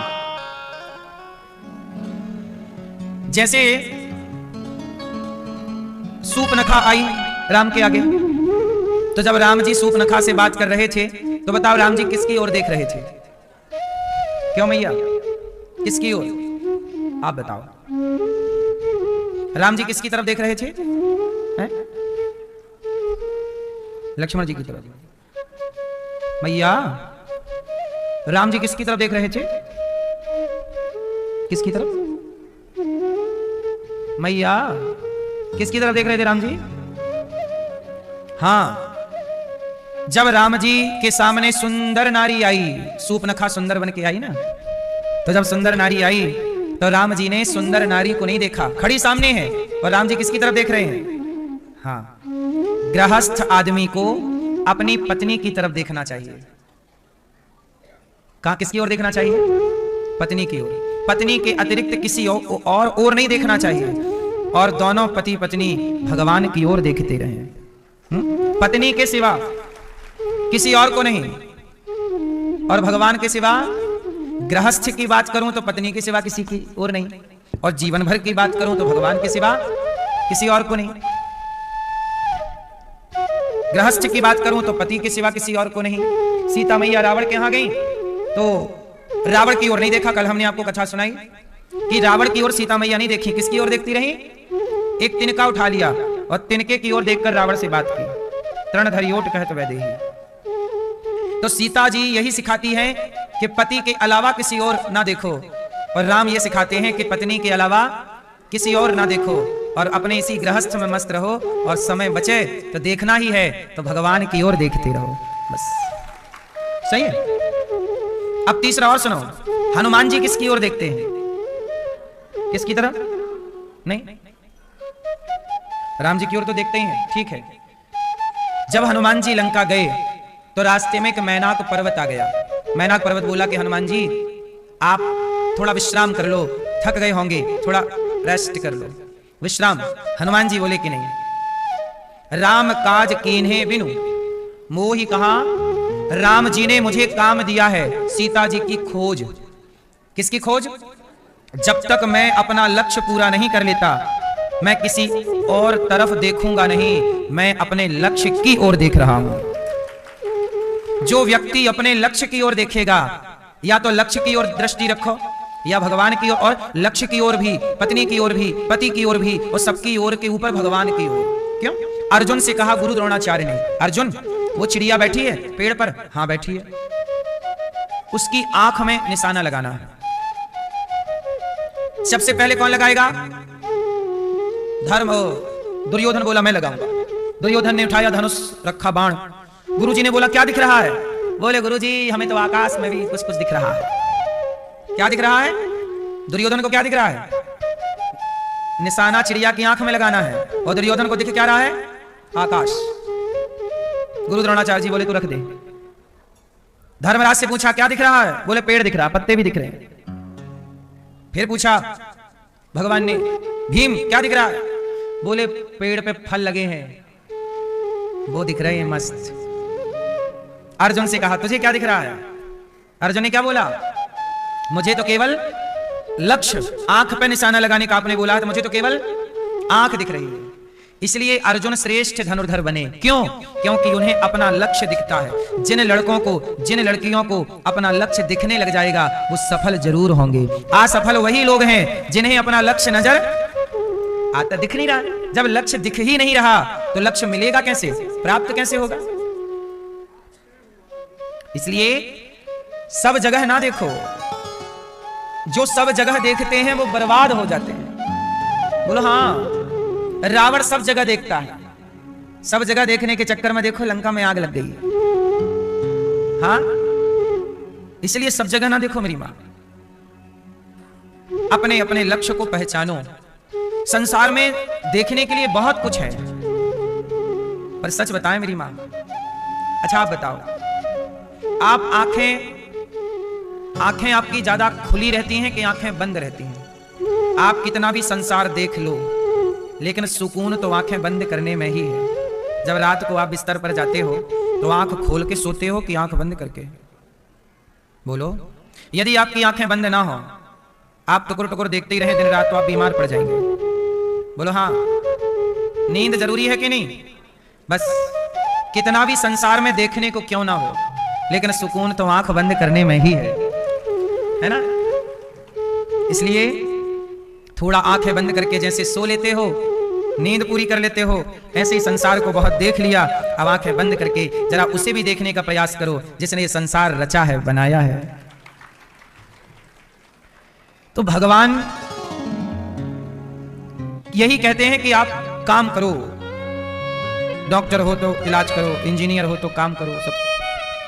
जैसे सूपनखा आई राम के आगे, तो जब राम जी सूपनखा से बात कर रहे थे तो बताओ राम जी किसकी ओर देख रहे थे? क्यों मैया, किसकी ओर? आप बताओ, राम जी किसकी तरफ देख रहे थे? हैं? लक्ष्मण जी की तरफ। मैया, राम जी किसकी तरफ देख रहे थे? किसकी तरफ? मैया, किसकी तरफ देख रहे थे राम जी? हाँ, जब राम जी के सामने सुंदर नारी आई, सूपनखा सुंदर बन के आई ना, तो जब सुंदर नारी आई तो राम जी ने सुंदर नारी को नहीं देखा, खड़ी सामने है, और राम जी किसकी तरफ देख रहे हैं? हाँ, गृहस्थ आदमी को अपनी पत्नी की तरफ देखना चाहिए। कहां किसकी ओर देखना चाहिए? पत्नी की ओर। पत्नी के अतिरिक्त किसी और नहीं देखना चाहिए, और दोनों पति पत्नी भगवान की ओर देखते रहे। पत्नी के सिवा किसी और को नहीं, और भगवान के सिवा, गृहस्थ की बात करूं तो पत्नी के सिवा किसी की और नहीं, और जीवन भर की बात करूं तो भगवान के सिवा किसी और को नहीं। गृहस्थ की बात करूं तो पति के सिवा किसी और को नहीं। सीता मैया रावण के यहां गई तो रावण की ओर नहीं देखा। कल हमने आपको कथा सुनाई कि रावण की ओर सीता मैया नहीं देखी, किसकी ओर देखती रही? एक तिनका उठा लिया और तिनके की ओर देखकर रावण से बात की। तृणधर्योट कहत वैदेही। तो सीता जी यही सिखाती है कि पति के अलावा किसी और ना देखो, और राम ये सिखाते हैं कि पत्नी के अलावा किसी और ना देखो, और अपने इसी गृहस्थ में मस्त रहो, और समय बचे तो देखना ही है तो भगवान की ओर देखते रहो, बस। सही है। अब तीसरा और सुनो, हनुमान जी किसकी ओर देखते हैं? किसकी तरफ? नहीं, राम जी की ओर तो देखते ही हैं, ठीक है। जब हनुमान जी लंका गए तो रास्ते में एक मैनाक पर्वत आ गया। मैनाक पर्वत बोला कि हनुमान जी आप थोड़ा विश्राम कर लो, थक गए होंगे, थोड़ा रेस्ट कर लो, विश्राम। हनुमान जी बोले कि नहीं, राम काज कीन्हे बिनु मोहि कहा। राम जी ने मुझे काम दिया है सीता जी की खोज। किसकी खोज? जब तक मैं अपना लक्ष्य पूरा नहीं कर लेता मैं किसी और तरफ देखूंगा नहीं, मैं अपने लक्ष्य की ओर देख रहा हूं। जो व्यक्ति अपने लक्ष्य की ओर देखेगा, या तो लक्ष्य की ओर दृष्टि रखो, या भगवान की ओर, और लक्ष्य की ओर भी, पत्नी की ओर भी, पति की ओर भी, और सबकी ओर के ऊपर भगवान की ओर। क्यों? अर्जुन से कहा गुरु द्रोणाचार्य ने, अर्जुन वो चिड़िया बैठी है पेड़ पर? हाँ बैठी है। उसकी आंख में निशाना लगाना है। सबसे पहले कौन लगाएगा? धर्म। दुर्योधन बोला मैं लगाऊंगा। दुर्योधन ने उठाया धनुष, रखा बाण। गुरुजी ने बोला क्या दिख रहा है? बोले गुरुजी हमें तो आकाश में भी कुछ कुछ दिख रहा है। क्या दिख रहा है? दुर्योधन को क्या दिख रहा है? निशाना चिड़िया की आंख में लगाना है, और दुर्योधन को दिख क्या रहा है? आकाश। गुरु द्रोणाचार्य जी बोले तू रख दे। धर्मराज से पूछा क्या दिख रहा है? बोले पेड़ दिख रहा, पत्ते भी दिख रहे हैं। फिर पूछा भगवान ने, भीम क्या दिख रहा है? बोले पेड़ पे फल लगे हैं, वो दिख रहे हैं मस्त। अर्जुन से कहा तुझे क्या दिख रहा है? अर्जुन ने क्या बोला? मुझे तो केवल लक्ष्य, आंख पे निशाना लगाने का आपने बोला, तो मुझे तो केवल आंख दिख रही है। इसलिए अर्जुन श्रेष्ठ धनुर्धर बने। क्यों? क्योंकि उन्हें अपना लक्ष्य दिखता है। जिन लड़कों को, जिन लड़कियों को अपना लक्ष्य दिखने लग जाएगा वो सफल जरूर होंगे। असफल वही लोग हैं जिन्हें अपना लक्ष्य नजर आता, दिख नहीं रहा। जब लक्ष्य दिख ही नहीं रहा तो लक्ष्य मिलेगा कैसे, प्राप्त कैसे होगा? इसलिए सब जगह ना देखो। जो सब जगह देखते हैं वो बर्बाद हो जाते हैं। बोलो हाँ। रावण सब जगह देखता है, सब जगह देखने के चक्कर में देखो लंका में आग लग गई। हाँ, इसलिए सब जगह ना देखो मेरी मां। अपने अपने लक्ष्य को पहचानो। संसार में देखने के लिए बहुत कुछ है, पर सच बताएं मेरी मां, अच्छा आप बताओ, आप आंखें आपकी ज्यादा खुली रहती हैं कि आंखें बंद रहती हैं? आप कितना भी संसार देख लो, लेकिन सुकून तो आंखें बंद करने में ही है। जब रात को आप बिस्तर पर जाते हो तो आंख खोल के सोते हो कि आंख बंद करके? बोलो। यदि आपकी आंखें बंद ना हो, आप टुकुर टुकुर देखते ही रहे दिन रात, तो आप बीमार पड़ जाएंगे। बोलो हाँ। नींद जरूरी है कि नहीं? बस कितना भी संसार में देखने को क्यों ना हो, लेकिन सुकून तो आंख बंद करने में ही है ना? इसलिए थोड़ा आंखें बंद करके जैसे सो लेते हो, नींद पूरी कर लेते हो, ऐसे ही संसार को बहुत देख लिया। अब आंखें बंद करके जरा उसे भी देखने का प्रयास करो जिसने ये संसार रचा है, बनाया है। तो भगवान यही कहते हैं कि आप काम करो। डॉक्टर हो तो इलाज करो, इंजीनियर हो तो काम करो, सब।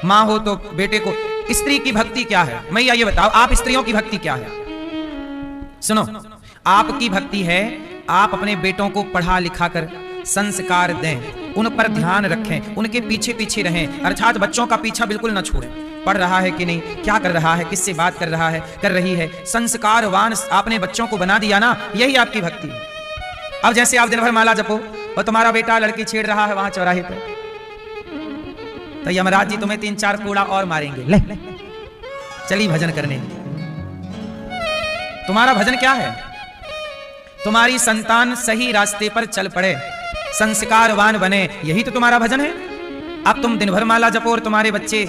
मां हो तो बेटे को। स्त्री की भक्ति क्या है? मैया ये बताओ, आप स्त्रियों की भक्ति क्या है? सुनो, आपकी भक्ति है आप अपने बेटों को पढ़ा लिखा कर संस्कार दें, उन पर ध्यान रखें, उनके पीछे पीछे रहें, अर्थात बच्चों का पीछा बिल्कुल न छोड़ें। पढ़ रहा है कि नहीं, क्या कर रहा है, किससे बात कर रहा है, कर रही है, संस्कारवान आपने बच्चों को बना दिया ना, यही आपकी भक्ति है। अब जैसे आप दिन भर माला जपो और तुम्हारा बेटा लड़की छेड़ रहा है वहां चौराहे पे, तो यमराज जी तुम्हें 3-4 कूड़ा और मारेंगे। ले चली भजन करने। तुम्हारा भजन क्या है? तुम्हारी संतान सही रास्ते पर चल पड़े, संस्कारवान बने, यही तो तुम्हारा भजन है। अब तुम दिन भर माला जपो और तुम्हारे बच्चे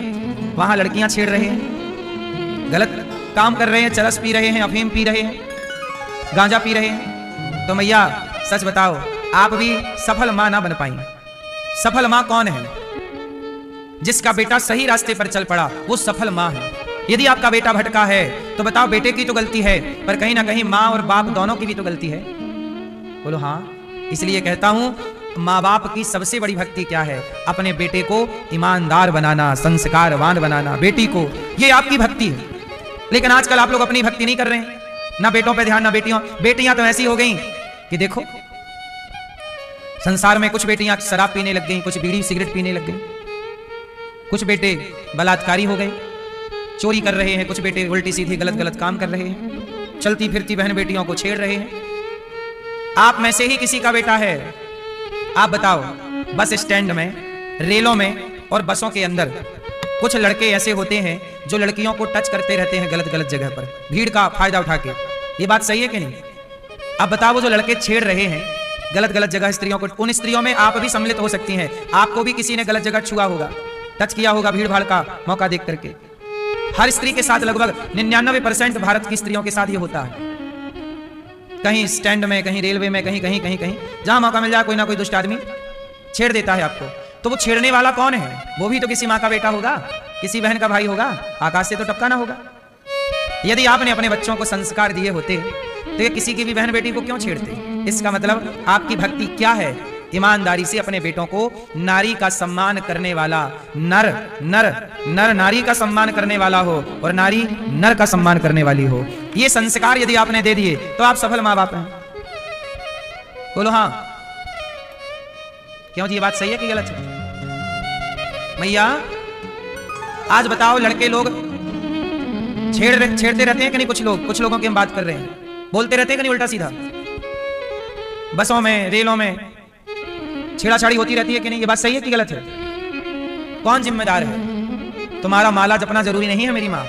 वहां लड़कियां छेड़ रहे हैं, गलत काम कर रहे हैं, चरस पी रहे हैं, अफीम पी रहे हैं, गांजा पी रहे हैं, तो मैया सच बताओ आप भी सफल मां ना बन पाई। सफल मां कौन है? जिसका बेटा सही रास्ते पर चल पड़ा वो सफल मां है। यदि आपका बेटा भटका है तो बताओ बेटे की तो गलती है, पर कहीं ना कहीं मां और बाप दोनों की भी तो गलती है। बोलो हाँ। इसलिए कहता हूं माँ बाप की सबसे बड़ी भक्ति क्या है? अपने बेटे को ईमानदार बनाना, संस्कारवान बनाना, बेटी को, ये आपकी भक्ति है। लेकिन आजकल आप लोग अपनी भक्ति नहीं कर रहे हैं, ना बेटों पे ध्यान ना बेटियों। बेटियां तो ऐसी हो गई कि देखो संसार में कुछ बेटियां शराब पीने लग गई, कुछ बीड़ी सिगरेट पीने लग गई, कुछ बेटे बलात्कारी हो गए, चोरी कर रहे हैं, कुछ बेटे उल्टी सीधी गलत गलत काम कर रहे हैं, चलती फिरती बहन बेटियों को छेड़ रहे हैं। आप में से ही किसी का बेटा है, आप बताओ, बस स्टैंड में, रेलों में और बसों के अंदर कुछ लड़के ऐसे होते हैं जो लड़कियों को टच करते रहते हैं गलत गलत जगह पर, भीड़ का फायदा उठा के। ये बात सही है कि नहीं? अब बताओ वो जो लड़के छेड़ रहे हैं गलत गलत जगह स्त्रियों को, उन स्त्रियों में आप भी सम्मिलित हो सकती हैं। आपको भी किसी ने गलत जगह छुआ होगा, टच किया होगा भीड़ भाड़ का मौका देख करके। हर स्त्री के साथ, लगभग 99% भारत की स्त्रियों के साथ ये होता है। कहीं स्टैंड में, कहीं रेलवे में, कहीं कहीं कहीं कहीं जहां मौका मिल जाए कोई ना कोई दुष्ट आदमी छेड़ देता है आपको। तो वो छेड़ने वाला कौन है? वो भी तो किसी माँ का बेटा होगा, किसी बहन का भाई होगा, आकाश से तो टपका ना होगा। यदि आपने अपने बच्चों को संस्कार दिए होते तो ये किसी की भी बहन बेटी को क्यों छेड़ते? इसका मतलब आपकी भक्ति क्या है? ईमानदारी से अपने बेटों को नारी का सम्मान करने वाला, नर नर नर नारी का सम्मान करने वाला हो और नारी नर का सम्मान करने वाली हो। ये संस्कार यदि आपने दे दिए तो आप सफल माँ बाप हैं। बोलो हाँ। क्यों जी, ये बात सही है कि गलत है? मैया आज बताओ, लड़के लोग छेड़ते रहते हैं कि नहीं? कुछ लोगों की हम बात कर रहे हैं, बोलते रहते हैं कि नहीं उल्टा सीधा? बसों में, रेलों में छेड़ाछाड़ी होती रहती है कि नहीं? ये बात सही है कि गलत है? कौन जिम्मेदार है? तुम्हारा माला जपना जरूरी नहीं है मेरी माँ,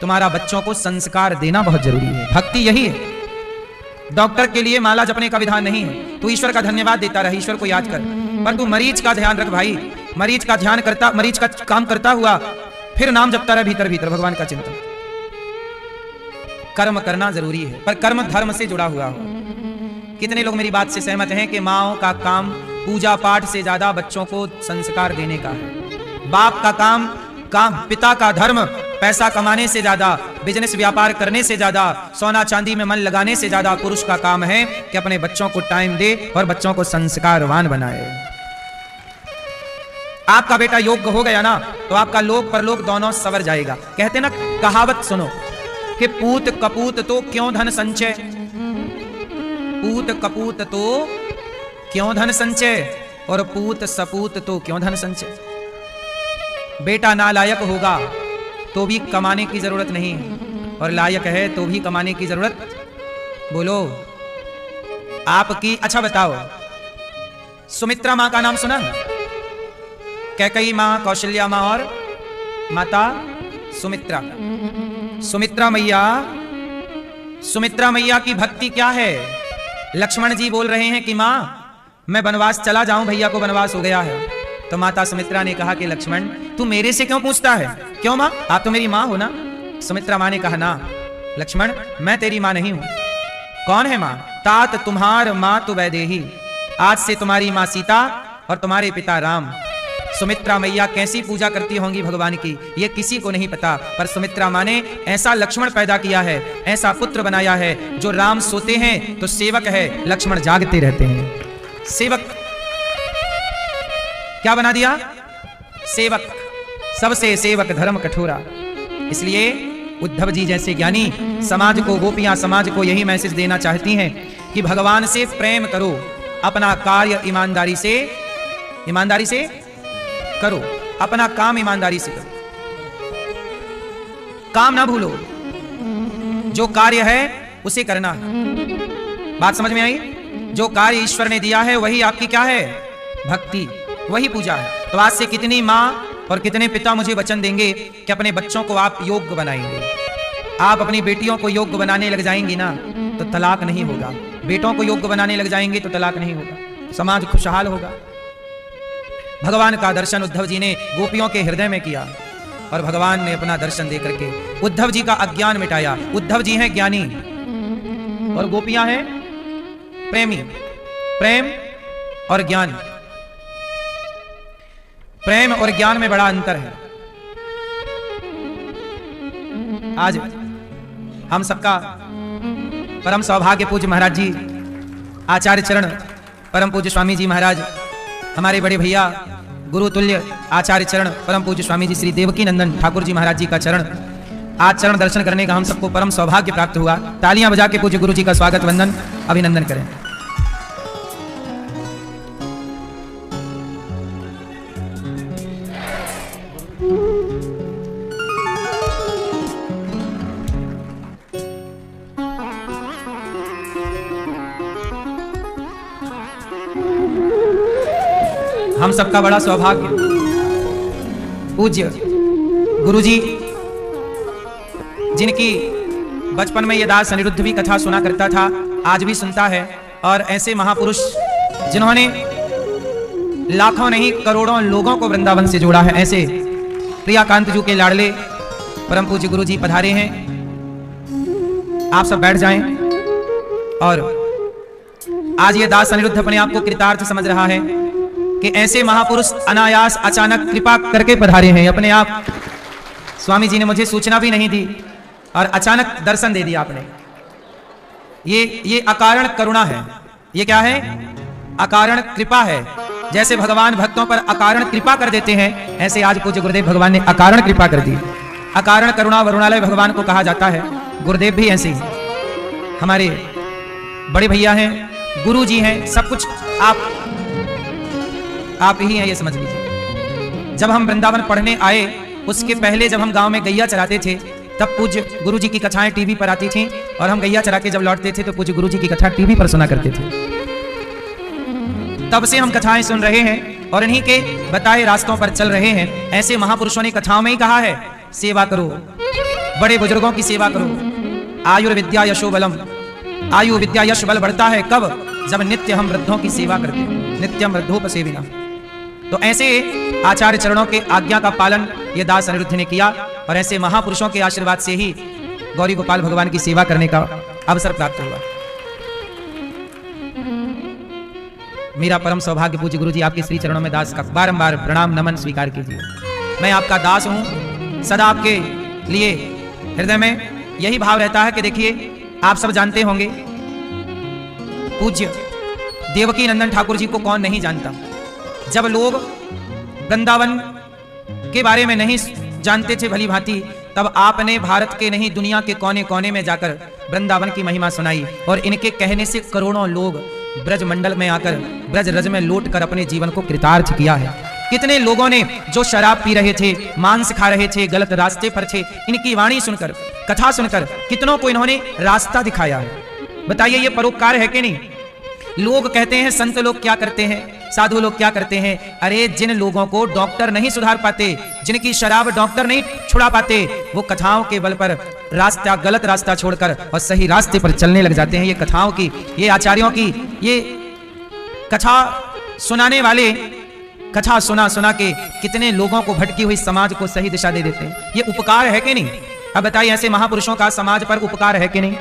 तुम्हारा बच्चों को संस्कार देना बहुत जरूरी है। भक्ति यही है। डॉक्टर के लिए माला जपने का विधान नहीं है। तू ईश्वर का धन्यवाद देता रहे, ईश्वर को याद कर, पर तू मरीज का ध्यान रख भाई। मरीज का ध्यान करता, मरीज का काम करता हुआ फिर नाम जपता रहे भीतर भीतर, भगवान का चिंतन। कर्म करना जरूरी है, पर कर्म धर्म से जुड़ा हुआ हो। कितने लोग मेरी बात से सहमत हैं कि माओ का काम पूजा पाठ से ज्यादा बच्चों को संस्कार देने का है। बाप का काम पिता का धर्म पैसा कमाने से ज्यादा, बिजनेस व्यापार करने से ज्यादा, सोना चांदी में मन लगाने से ज्यादा पुरुष का काम है कि अपने बच्चों को टाइम दे और बच्चों को संस्कारवान बनाए। आपका बेटा योग्य हो गया ना तो आपका लोक परलोक दोनों सवर जाएगा। कहते ना, कहावत सुनो कि पूत कपूत तो क्यों धन संचय, पूत कपूत तो क्यों धन संचय, और पूत सपूत तो क्यों धन संचय। बेटा नालायक होगा तो भी कमाने की जरूरत नहीं है, और लायक है तो भी कमाने की जरूरत। बोलो आपकी। अच्छा बताओ, सुमित्रा मां का नाम सुना है? कैकेयी मां, कौशल्या मां और माता सुमित्रा। सुमित्रा मैया की भक्ति क्या है? लक्ष्मण जी बोल रहे हैं कि मां मैं वनवास चला जाऊं, भैया को वनवास हो गया है। तो माता सुमित्रा ने कहा कि लक्ष्मण तू मेरे से क्यों पूछता है? क्यों मां, आप तो मेरी मां हो ना। सुमित्रा मां ने कहा ना लक्ष्मण, मैं तेरी मां नहीं हूं। कौन है मां? तात तुम्हार मां तो वैदेही, आज से तुम्हारी मां सीता और तुम्हारे पिता राम। सुमित्रा मैया कैसी पूजा करती होंगी भगवान की, ये किसी को नहीं पता, पर सुमित्रा मां ने ऐसा लक्ष्मण पैदा किया है, ऐसा पुत्र बनाया है। जो राम सोते हैं तो सेवक है, लक्ष्मण जागते रहते हैं। सेवक क्या बना दिया? सेवक। सबसे सेवक धर्म कठोरा। इसलिए उद्धव जी जैसे ज्ञानी समाज को, गोपियां समाज को यही मैसेज देना चाहती हैं कि भगवान से प्रेम करो, अपना कार्य ईमानदारी से करो, अपना काम ईमानदारी से करो, काम ना भूलो, जो कार्य है उसे करना है। बात समझ में आई? जो कार्य ईश्वर ने दिया है वही आपकी क्या है? भक्ति, वही पूजा है। तो आज से कितनी माँ और कितने पिता मुझे वचन देंगे कि अपने बच्चों को आप योग्य बनाएंगे। आप अपनी बेटियों को योग्य बनाने लग जाएंगी ना तो तलाक नहीं होगा, बेटों को योग्य बनाने लग जाएंगे तो तलाक नहीं होगा, समाज खुशहाल होगा। भगवान का दर्शन उद्धव जी ने गोपियों के हृदय में किया और भगवान ने अपना दर्शन दे करके उद्धव जी का अज्ञान मिटाया। उद्धव जी हैं ज्ञानी और गोपियां हैं प्रेमी। प्रेम और ज्ञान, प्रेम और ज्ञान में बड़ा अंतर है। आज हम सबका परम सौभाग्य पूज्य महाराज जी, आचार्य चरण परम पूज्य स्वामी जी महाराज, हमारे बड़े भैया गुरु तुल्य आचार्य चरण परम पूज्य स्वामी जी श्री देवकी नंदन ठाकुर जी महाराज जी का चरण, आज चरण दर्शन करने का हम सबको परम सौभाग्य प्राप्त हुआ। तालियां बजा के पूज्य गुरु जी का स्वागत, वंदन, अभिनंदन करें। हम सबका बड़ा सौभाग्य, पूज्य गुरुजी जिनकी बचपन में ये दास अनिरुद्ध भी कथा सुना करता था, आज भी सुनता है। और ऐसे महापुरुष जिन्होंने लाखों नहीं करोड़ों लोगों को वृंदावन से जोड़ा है, ऐसे प्रियाकांत जी के लाडले परम पूज्य गुरुजी पधारे हैं। आप सब बैठ जाएं। और आज ये दास अनिरुद्ध अपने आप को कृतार्थ समझ रहा है कि ऐसे महापुरुष अनायास अचानक कृपा करके पधारे हैं अपने आप। स्वामी जी ने मुझे सूचना भी नहीं दी और अचानक दर्शन दे दिया आपने। ये अकारण करुणा है। ये क्या है? अकारण कृपा है। जैसे भगवान भक्तों पर अकारण कृपा कर देते हैं, ऐसे आज पूज्य गुरुदेव भगवान ने अकारण कृपा कर दी। अकारण करुणा वरुणालय भगवान को कहा जाता है। गुरुदेव भी ऐसे ही हमारे बड़े भैया हैं, गुरु जी हैं, सब कुछ आप ही हैं, ये समझ लीजिए। जब हम वृंदावन पढ़ने आए उसके पहले जब हम गांव में गैया चराते थे, तब पूज्य गुरु जी की कथाएं टीवी पर आती थीं और हम गैया चरा के जब लौटते थे तो पूज्य गुरु जी की कथा टीवी पर सुना करते थे। तब से हम कथाएं सुन रहे हैं और इन्हीं के बताए रास्तों पर चल रहे हैं। ऐसे महापुरुषों ने कथाओं में ही कहा है, सेवा करो, बड़े बुजुर्गों की सेवा करो। आयुर्विद्या यशो बलम, आयु विद्या यश बल बढ़ता है कब? जब नित्य हम वृद्धों की सेवा करते हैं, नित्यम वृद्धोपसेविना। तो ऐसे आचार्य चरणों के आज्ञा का पालन ये दास अनिरुद्ध ने किया और ऐसे महापुरुषों के आशीर्वाद से ही गौरी गोपाल भगवान की सेवा करने का अवसर प्राप्त हुआ। मेरा परम सौभाग्य पूज्य गुरु जी आपके श्री चरणों में दास का बारंबार प्रणाम नमन स्वीकार कीजिए। मैं आपका दास हूं, सदा आपके लिए हृदय में यही भाव रहता है कि देखिए, आप सब जानते होंगे पूज्य देवकी नंदन ठाकुर जी को कौन नहीं जानता। जब लोग वृंदावन के बारे में नहीं जानते थे भली भांति, तब आपने भारत के नहीं दुनिया के कोने कोने में जाकर वृंदावन की महिमा सुनाई और इनके कहने से करोड़ों लोग ब्रज मंडल में आकर ब्रज रज में लौट कर अपने जीवन को कृतार्थ किया है। कितने लोगों ने जो शराब पी रहे थे, मांस खा रहे थे, गलत रास्ते पर थे, इनकी वाणी सुनकर, कथा सुनकर कितनों को इन्होंने रास्ता दिखाया है। बताइए, ये परोपकार है कि नहीं? लोग कहते हैं संत लोग क्या करते हैं, साधु लोग क्या करते हैं? अरे जिन लोगों को डॉक्टर नहीं सुधार पाते, जिनकी शराब डॉक्टर नहीं छुड़ा पाते, वो कथाओं के बल पर रास्ता, गलत रास्ता छोड़कर और सही रास्ते पर चलने लग जाते हैं। ये कथाओं की, ये आचार्यों की, ये कथा सुनाने वाले कथा सुना सुना के कितने लोगों को, भटकी हुई समाज को सही दिशा दे देते हैं। ये उपकार है कि नहीं? अब बताइए, ऐसे महापुरुषों का समाज पर उपकार है कि नहीं?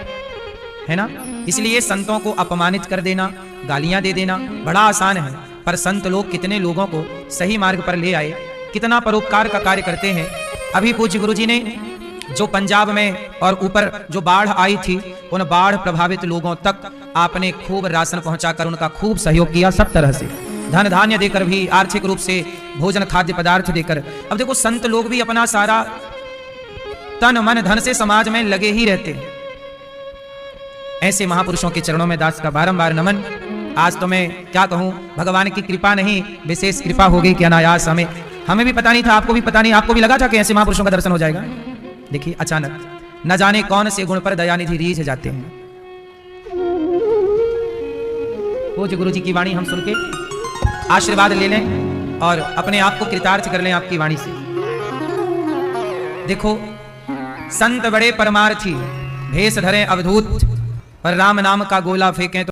है ना? इसलिए संतों को अपमानित कर देना, गालियां दे देना बड़ा आसान है, पर संत लोग कितने लोगों को सही मार्ग पर ले आए, कितना परोपकार का कार्य करते हैं। अभी पूज्य गुरु जी ने जो पंजाब में और ऊपर जो बाढ़ आई थी, उन बाढ़ प्रभावित लोगों तक आपने खूब राशन पहुंचाकर उनका खूब सहयोग किया, सब तरह से धन धान्य देकर भी, आर्थिक रूप से भोजन खाद्य पदार्थ देकर। अब देखो, संत लोग भी अपना सारा तन मन धन से समाज में लगे ही रहते हैं। ऐसे महापुरुषों के चरणों में दास का बारंबार नमन। आज तो मैं क्या कहूं, भगवान की कृपा नहीं, विशेष कृपा हो गई कि अनायास हमें भी पता नहीं था, आपको भी पता नहीं, आपको भी लगा था कि ऐसे महापुरुषों का दर्शन हो जाएगा। देखिए, अचानक न जाने कौन से गुण पर दयानिधि रीझ जाते हैं। पूज्य गुरु जी की वाणी हम सुन के आशीर्वाद ले लें और अपने आप को कृतार्थ कर लें आपकी वाणी से। देखो, संत बड़े परमार्थी, भेष धरे अवधूत, पर राम नाम का गोला फेंकें तो